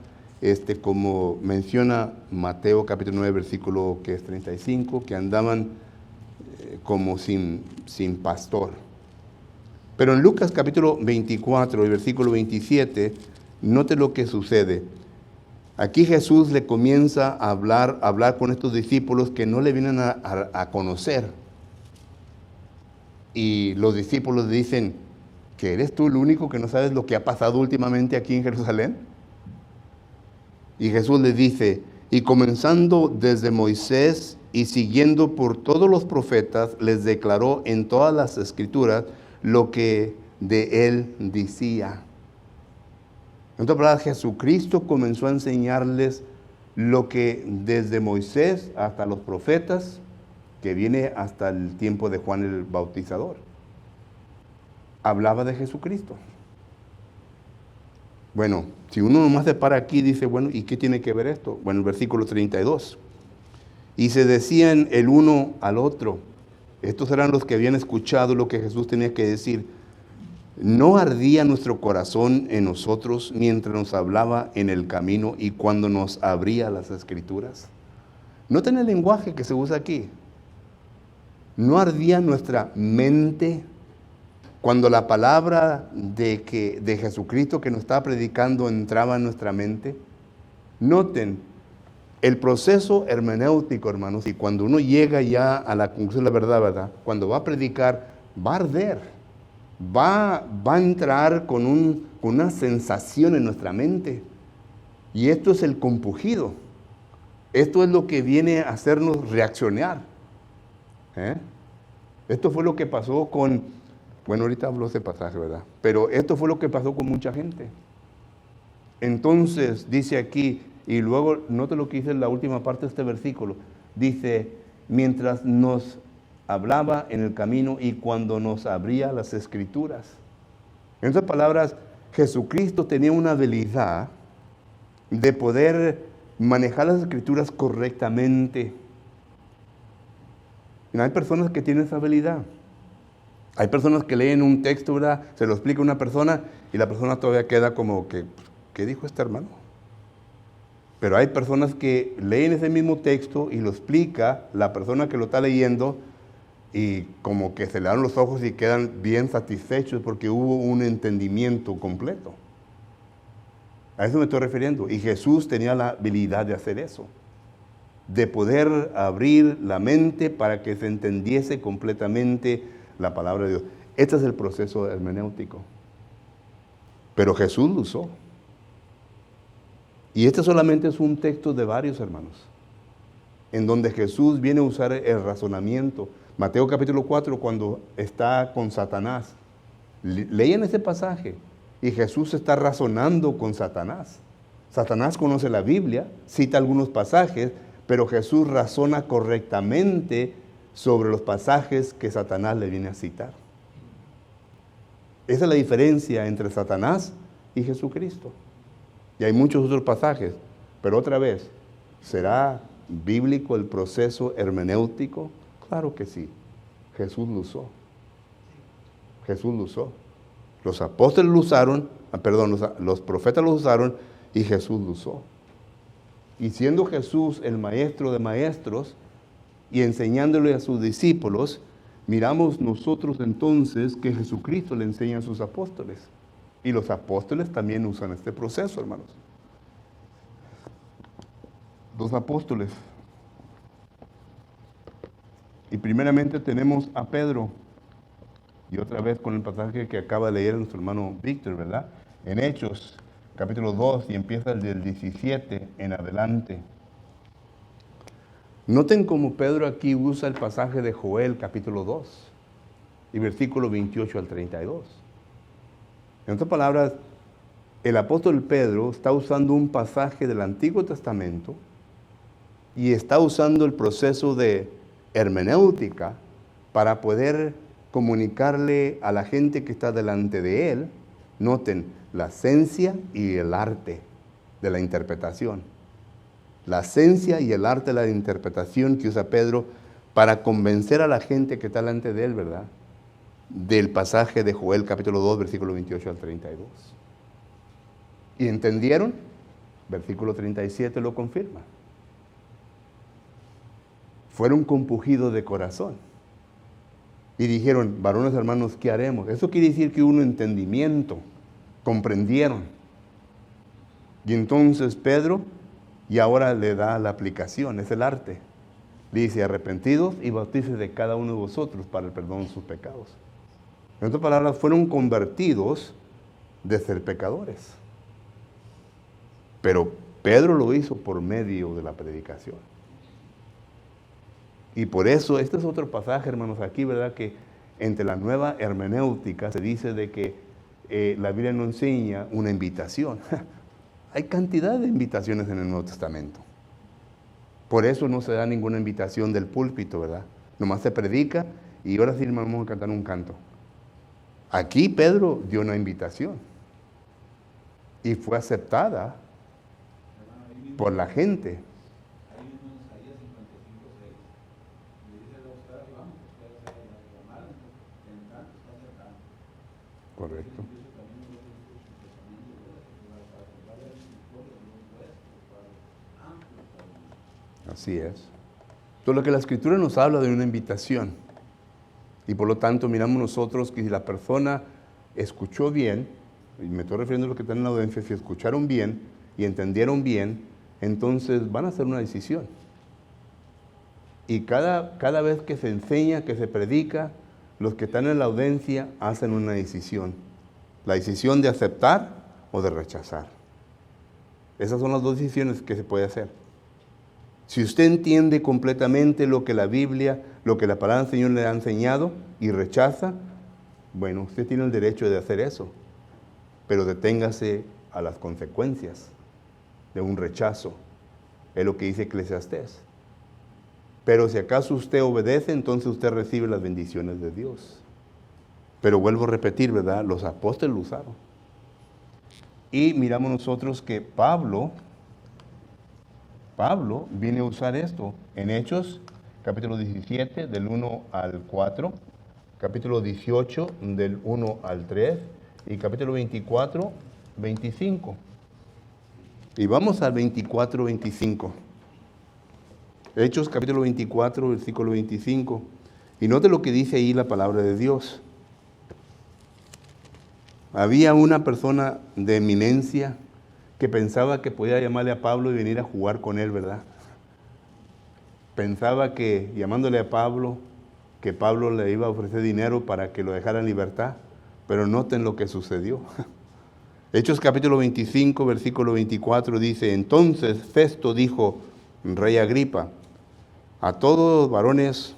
Speaker 3: Como menciona Mateo capítulo 9, versículo que es 35, que andaban como sin pastor. Pero en Lucas capítulo 24 y versículo 27, note lo que sucede. Aquí Jesús le comienza a hablar con estos discípulos que no le vienen a conocer. Y los discípulos dicen, ¿que eres tú el único que no sabes lo que ha pasado últimamente aquí en Jerusalén? Y Jesús les dice, y comenzando desde Moisés y siguiendo por todos los profetas, les declaró en todas las escrituras lo que de él decía. En otras palabras, Jesucristo comenzó a enseñarles lo que desde Moisés hasta los profetas, que viene hasta el tiempo de Juan el Bautizador, hablaba de Jesucristo. Bueno, si uno nomás se para aquí y dice, bueno, ¿y qué tiene que ver esto? Bueno, el versículo 32. Y se decían el uno al otro. Estos eran los que habían escuchado lo que Jesús tenía que decir. ¿No ardía nuestro corazón en nosotros mientras nos hablaba en el camino y cuando nos abría las Escrituras? Noten el lenguaje que se usa aquí. ¿No ardía nuestra mente cuando la palabra de Jesucristo que nos estaba predicando entraba en nuestra mente? Noten, el proceso hermenéutico, hermanos, y cuando uno llega ya a la conclusión de la verdad, ¿verdad? Cuando va a predicar, va a arder, va a entrar con una sensación en nuestra mente. Y esto es el compugido. Esto es lo que viene a hacernos reaccionar. Esto fue lo que pasó con, bueno, ahorita hablo ese pasaje, ¿verdad? Pero esto fue lo que pasó con mucha gente. Entonces, dice aquí, y luego, note lo que dice en la última parte de este versículo. Dice, mientras nos hablaba en el camino y cuando nos abría las escrituras. En otras palabras, Jesucristo tenía una habilidad de poder manejar las escrituras correctamente. Y hay personas que tienen esa habilidad. Hay personas que leen un texto, ¿verdad? Se lo explica una persona y la persona todavía queda como que, ¿qué dijo este hermano? Pero hay personas que leen ese mismo texto y lo explica la persona que lo está leyendo y como que se le dan los ojos y quedan bien satisfechos porque hubo un entendimiento completo. A eso me estoy refiriendo. Y Jesús tenía la habilidad de hacer eso, de poder abrir la mente para que se entendiese completamente la palabra de Dios. Este es el proceso hermenéutico. Pero Jesús lo usó. Y este solamente es un texto de varios, hermanos, en donde Jesús viene a usar el razonamiento. Mateo capítulo 4, cuando está con Satanás. Lean ese pasaje y Jesús está razonando con Satanás. Satanás conoce la Biblia, cita algunos pasajes, pero Jesús razona correctamente sobre los pasajes que Satanás le viene a citar. Esa es la diferencia entre Satanás y Jesucristo. Y hay muchos otros pasajes, pero otra vez, ¿será bíblico el proceso hermenéutico? Claro que sí. Jesús lo usó. Jesús lo usó. Los apóstoles lo usaron, los profetas lo usaron y Jesús lo usó. Y siendo Jesús el maestro de maestros y enseñándole a sus discípulos, miramos nosotros entonces que Jesucristo le enseña a sus apóstoles. Y los apóstoles también usan este proceso, hermanos. Los apóstoles. Y primeramente tenemos a Pedro. Y otra vez con el pasaje que acaba de leer nuestro hermano Víctor, ¿verdad? En Hechos, capítulo 2, y empieza el del 17 en adelante. Noten cómo Pedro aquí usa el pasaje de Joel, capítulo 2, y versículo 28 al 32. En otras palabras, el apóstol Pedro está usando un pasaje del Antiguo Testamento y está usando el proceso de hermenéutica para poder comunicarle a la gente que está delante de él, noten, la ciencia y el arte de la interpretación. La ciencia y el arte de la interpretación que usa Pedro para convencer a la gente que está delante de él, ¿verdad? Del pasaje de Joel capítulo 2, versículo 28 al 32. ¿Y entendieron? Versículo 37 lo confirma. Fueron compungidos de corazón. Y dijeron, varones hermanos, ¿qué haremos? Eso quiere decir que hubo un entendimiento, comprendieron. Y entonces Pedro, y ahora le da la aplicación, es el arte. Dice, arrepentidos y bautícese de cada uno de vosotros para el perdón de sus pecados. En otras palabras, fueron convertidos de ser pecadores. Pero Pedro lo hizo por medio de la predicación. Y por eso, este es otro pasaje, hermanos, aquí, ¿verdad? Que entre la nueva hermenéutica se dice de que la Biblia no enseña una invitación. Hay cantidad de invitaciones en el Nuevo Testamento. Por eso no se da ninguna invitación del púlpito, ¿verdad? Nomás se predica y ahora sí vamos a cantar un canto. Aquí Pedro dio una invitación y fue aceptada por la gente. Correcto. Así es. Todo lo que la Escritura nos habla de una invitación. Y por lo tanto miramos nosotros que si la persona escuchó bien, y me estoy refiriendo a los que están en la audiencia, si escucharon bien y entendieron bien, entonces van a hacer una decisión. Y cada vez que se enseña, que se predica, los que están en la audiencia hacen una decisión. La decisión de aceptar o de rechazar. Esas son las dos decisiones que se puede hacer. Si usted entiende completamente lo que la Biblia, lo que la palabra del Señor le ha enseñado y rechaza, bueno, usted tiene el derecho de hacer eso. Pero deténgase a las consecuencias de un rechazo. Es lo que dice Eclesiastés. Pero si acaso usted obedece, entonces usted recibe las bendiciones de Dios. Pero vuelvo a repetir, ¿verdad? Los apóstoles lo usaron. Y miramos nosotros que Pablo viene a usar esto en Hechos, capítulo 17, del 1 al 4, capítulo 18, del 1 al 3, y capítulo 24, 25. Y vamos al 24, 25. Hechos capítulo 24, versículo 25. Y note lo que dice ahí la palabra de Dios. Había una persona de eminencia que pensaba que podía llamarle a Pablo y venir a jugar con él, ¿verdad? Pensaba que llamándole a Pablo, que Pablo le iba a ofrecer dinero para que lo dejara en libertad. Pero noten lo que sucedió. Hechos capítulo 25, versículo 24 dice: entonces Festo dijo, Rey Agripa, a todos los varones,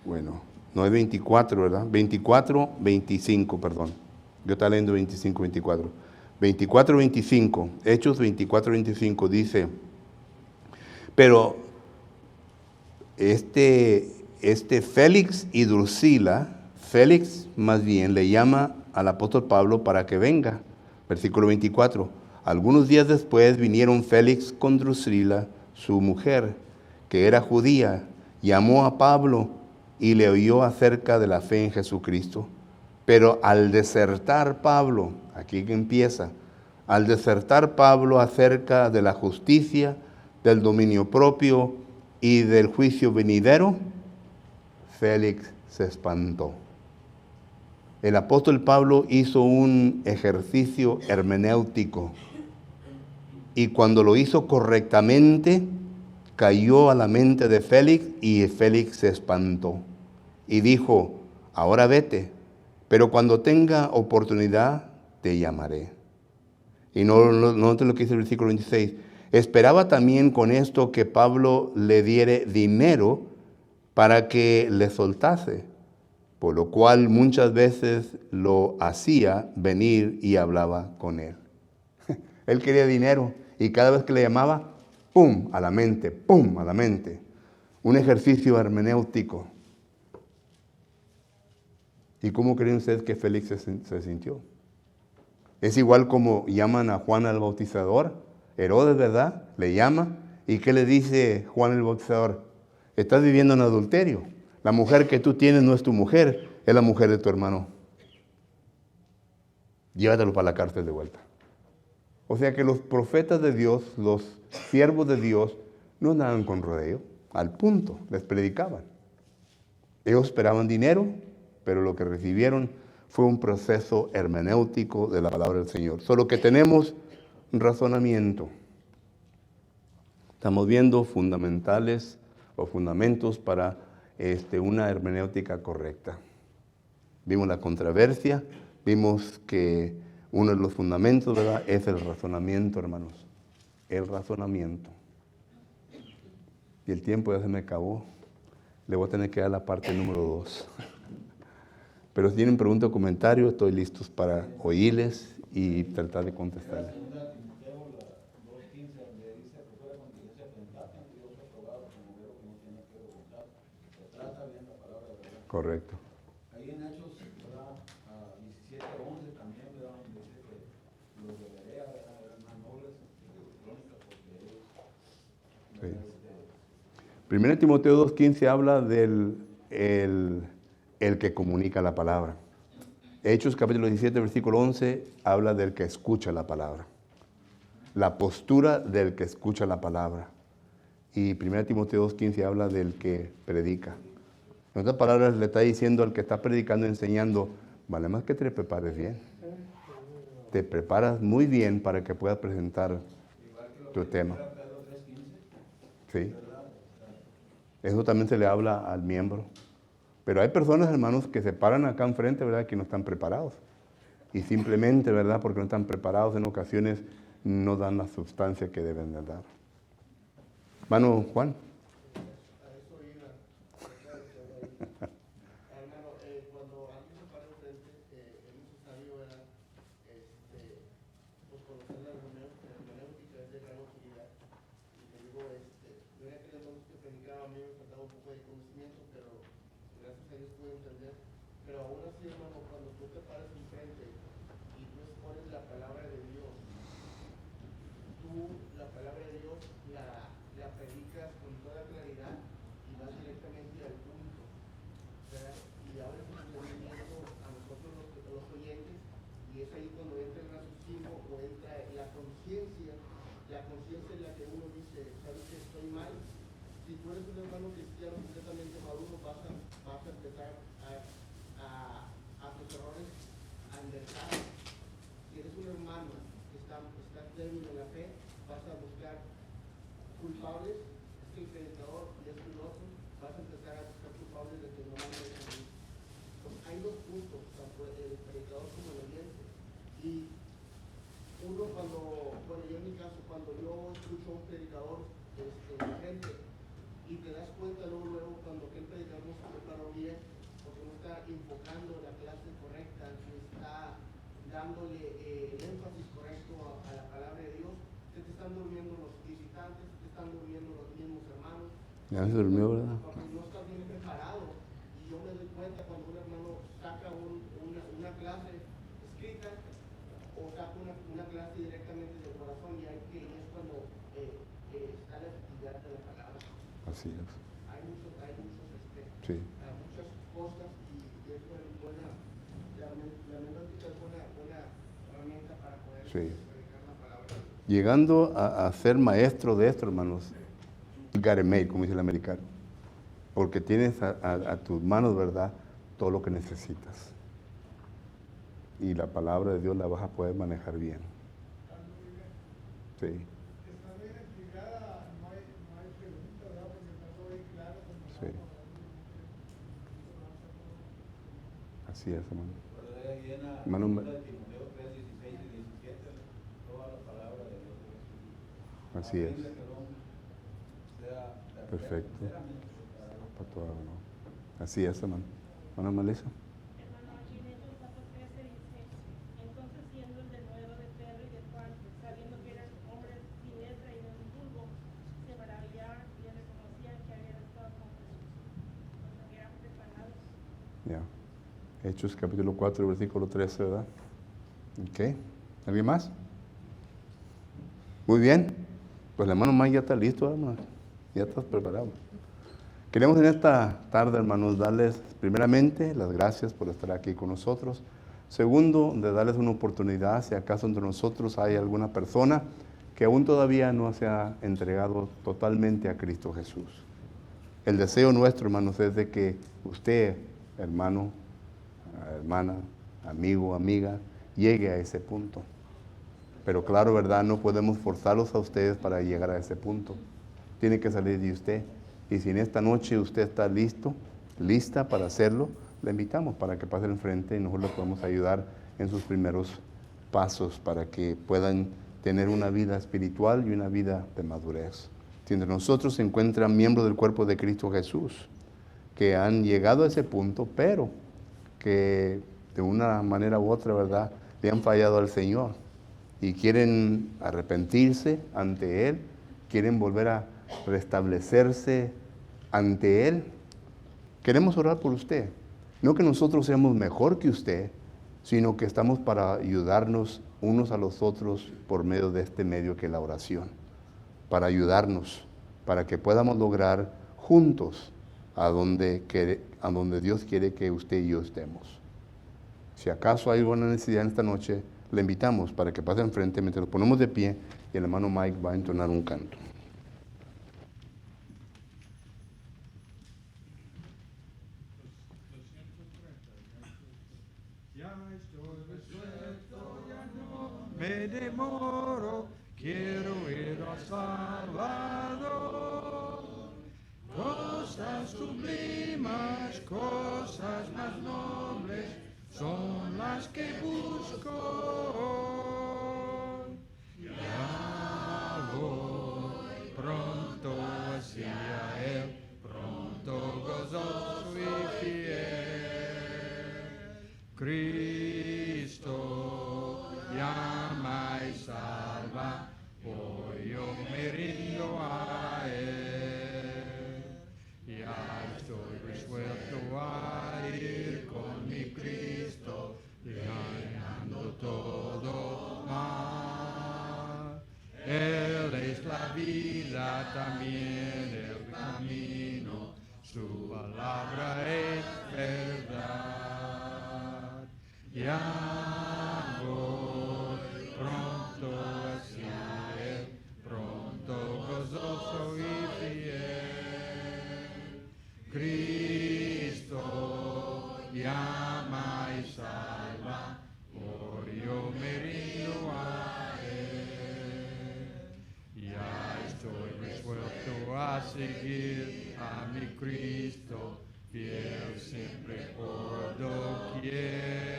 Speaker 3: bueno, no es 24, ¿verdad? 24, 25, perdón. Yo estaba leyendo 25, 24. 24, 25, Hechos 24, 25 dice, pero este Félix y Drusila, Félix más bien le llama al apóstol Pablo para que venga. Versículo 24. Algunos días después vinieron Félix con Drusila, su mujer, que era judía, llamó a Pablo y le oyó acerca de la fe en Jesucristo. Pero al desertar Pablo, aquí que empieza, al desertar Pablo acerca de la justicia, del dominio propio y del juicio venidero, Félix se espantó. El apóstol Pablo hizo un ejercicio hermenéutico y cuando lo hizo correctamente, cayó a la mente de Félix y Félix se espantó y dijo, ahora vete, pero cuando tenga oportunidad te llamaré. Y no te lo que dice el versículo 26. Esperaba también con esto que Pablo le diere dinero para que le soltase, por lo cual muchas veces lo hacía venir y hablaba con él. Él quería dinero y cada vez que le llamaba, ¡pum! A la mente, ¡pum! A la mente. Un ejercicio hermenéutico. ¿Y cómo creen ustedes que Félix se sintió? Es igual como llaman a Juan el Bautizador. Herodes, ¿verdad? Le llama. ¿Y qué le dice Juan el Bautizador? Estás viviendo en adulterio. La mujer que tú tienes no es tu mujer, es la mujer de tu hermano. Llévatelo para la cárcel de vuelta. O sea que los profetas de Dios, los siervos de Dios, no andaban con rodeo. Al punto, les predicaban. Ellos esperaban dinero, pero lo que recibieron fue un proceso hermenéutico de la palabra del Señor. Solo que tenemos un razonamiento. Estamos viendo fundamentales o fundamentos para una hermenéutica correcta. Vimos la controversia, vimos que uno de los fundamentos, ¿verdad?, es el razonamiento, hermanos. El razonamiento. Y el tiempo ya se me acabó. Le voy a tener que dar la parte número 2. Pero si tienen preguntas o comentarios, estoy listo para oírles y tratar de contestarles. Correcto.
Speaker 1: Ahí en Hechos, ¿verdad? 17:11 también, ¿verdad? Donde dice que los de Berea eran más nobles de Crónicas porque ellos...
Speaker 3: Sí. 1 Timoteo 2:15 habla del el que comunica la palabra. Hechos capítulo 17, versículo 11, habla del que escucha la palabra. La postura del que escucha la palabra. Y 1 Timoteo 2:15 habla del que predica. En otras palabras, le está diciendo al que está predicando, enseñando, vale más que te prepares bien. Te preparas muy bien para que puedas presentar tu tema. Sí. Eso también se le habla al miembro. Pero hay personas, hermanos, que se paran acá enfrente, ¿verdad?, que no están preparados. Y simplemente, ¿verdad?, porque no están preparados, en ocasiones no dan la sustancia que deben de dar. Hermano Juan.
Speaker 2: A eso iba. Hermano, cuando alguien se para enfrente, es necesario, ¿verdad?, pues conocer la hermenéutica es de gran utilidad. Y te digo, yo en aquel entonces que predicaba, a mí me faltaba un poco de conocimiento, pero gracias a Dios pude entender. Pero aún así, hermano, cuando tú te paras enfrente y tú expones la palabra de Dios, tú la palabra de Dios la predicas con toda claridad y vas directamente al punto, ¿verdad? Y abres un entendimiento a nosotros los oyentes, y es ahí cuando entra el raciocinio o entra la conciencia es la que uno dice, ¿sabes que estoy mal? Si tú eres un hermano cristiano completamente maduro, vas a empezar a tus errores a enderezar. Si eres un hermano que estás débil en la fe, vas a buscar culpables, es que el predicador y es filoso, vas a empezar a buscar culpables de que no van a dejar. Hay dos puntos, tanto el predicador como el oyente. Y uno bueno, yo en mi caso, cuando yo escucho a un predicador gente, y te das cuenta luego cuando aquel predicador no se preparó bien, porque no está enfocando la clase correcta, no está dándole el énfasis correcto a la palabra de Dios, se te están durmiendo los visitantes, se te están durmiendo los mismos hermanos.
Speaker 3: Ya se durmió, ¿verdad?
Speaker 2: Porque no estás bien preparado. Y yo me doy cuenta cuando un hermano saca una clase escrita o saca una clase directamente del corazón, y es cuando está la efectividad de la palabra.
Speaker 3: Así es.
Speaker 2: Hay muchas
Speaker 3: Sí.
Speaker 2: muchas cosas, y es buena, la hermenéutica es buena herramienta para poder
Speaker 3: Sí.
Speaker 2: predicar la palabra.
Speaker 3: Llegando a ser maestro de esto, hermanos, garemey, como dice el americano, porque tienes a tus manos, ¿verdad?, todo lo que necesitas. Y la palabra de Dios la vas a poder manejar bien. Sí.
Speaker 4: Está bien explicada, no hay pregunta, ¿verdad? Porque está todo bien claro.
Speaker 3: Sí. Así es, hermano. Hermano, así es. Perfecto. Para todo, ¿no? Así es, hermano. Hermano Melissa.
Speaker 5: Hermano, aquí en Hechos 4:13 dice, entonces siendo el denuedo de Pedro y de Juan, sabiendo que eran hombres sin letra y de un vulgo, se maravillaban y reconocían que habían estado con Jesús, porque eran preparados.
Speaker 3: Ya. Hechos capítulo 4, versículo 13, ¿verdad? Ok. ¿Alguien más? Muy bien. Pues el hermano Mike ya está listo, hermano. Ya estás preparado. Queremos en esta tarde, hermanos, darles primeramente las gracias por estar aquí con nosotros. Segundo, de darles una oportunidad, si acaso entre nosotros hay alguna persona que aún todavía no se ha entregado totalmente a Cristo Jesús. El deseo nuestro, hermanos, es de que usted, hermano, hermana, amigo, amiga, llegue a ese punto. Pero claro, ¿verdad? No podemos forzarlos a ustedes para llegar a ese punto. Tiene que salir de usted. Y si en esta noche usted está listo, lista para hacerlo, le invitamos para que pase enfrente y nosotros le podemos ayudar en sus primeros pasos para que puedan tener una vida espiritual y una vida de madurez. Si entre nosotros se encuentran miembros del cuerpo de Cristo Jesús que han llegado a ese punto, pero que de una manera u otra, ¿verdad?, le han fallado al Señor y quieren arrepentirse ante Él, quieren volver a restablecerse ante Él, queremos orar por usted. No que nosotros seamos mejor que usted, sino que estamos para ayudarnos unos a los otros por medio de este medio que es la oración, para ayudarnos, para que podamos lograr juntos a donde Dios quiere que usted y yo estemos. Si acaso hay alguna necesidad en esta noche, le invitamos para que pase enfrente mientras nos ponemos de pie y el hermano Mike va a entonar un canto.
Speaker 6: Ya estoy resuelto, ya no me demoro, quiero ir al Salvador. Cosas sublimes, cosas más nobles, son las que busco. Ya voy pronto hacia Él, pronto gozoso y fiel. Cristo llama y salva, hoy yo me rindo a Él. Ya estoy resuelto a ir con mi Cristo, dejando todo mal. Él es la vida, también el camino, su palabra es verdad. Ya voy pronto hacia Él, pronto gozoso y fiel. Cristo llama y salva, hoy yo me rindo a Él. Ya estoy resuelto a seguir a mi Cristo, fiel siempre por doquier.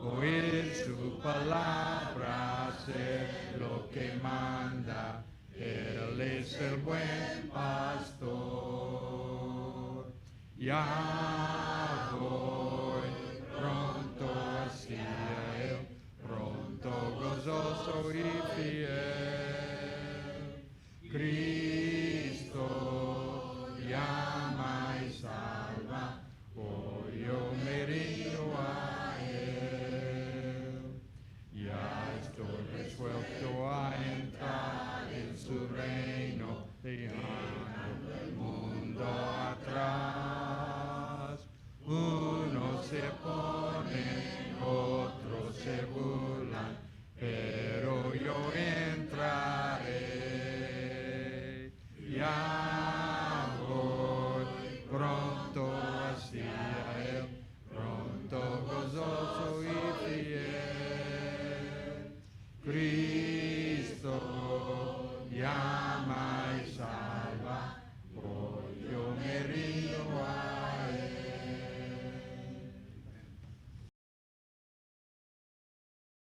Speaker 6: Oír su palabra, hacer lo que manda, Él es el buen pastor. Ya voy pronto hacia Él, pronto gozoso y fiel. Cristo llama y salva, hoy yo me rindo a Él. Ya estoy resuelto a entrar en su reino, dejando el mundo atrás. Uno se pone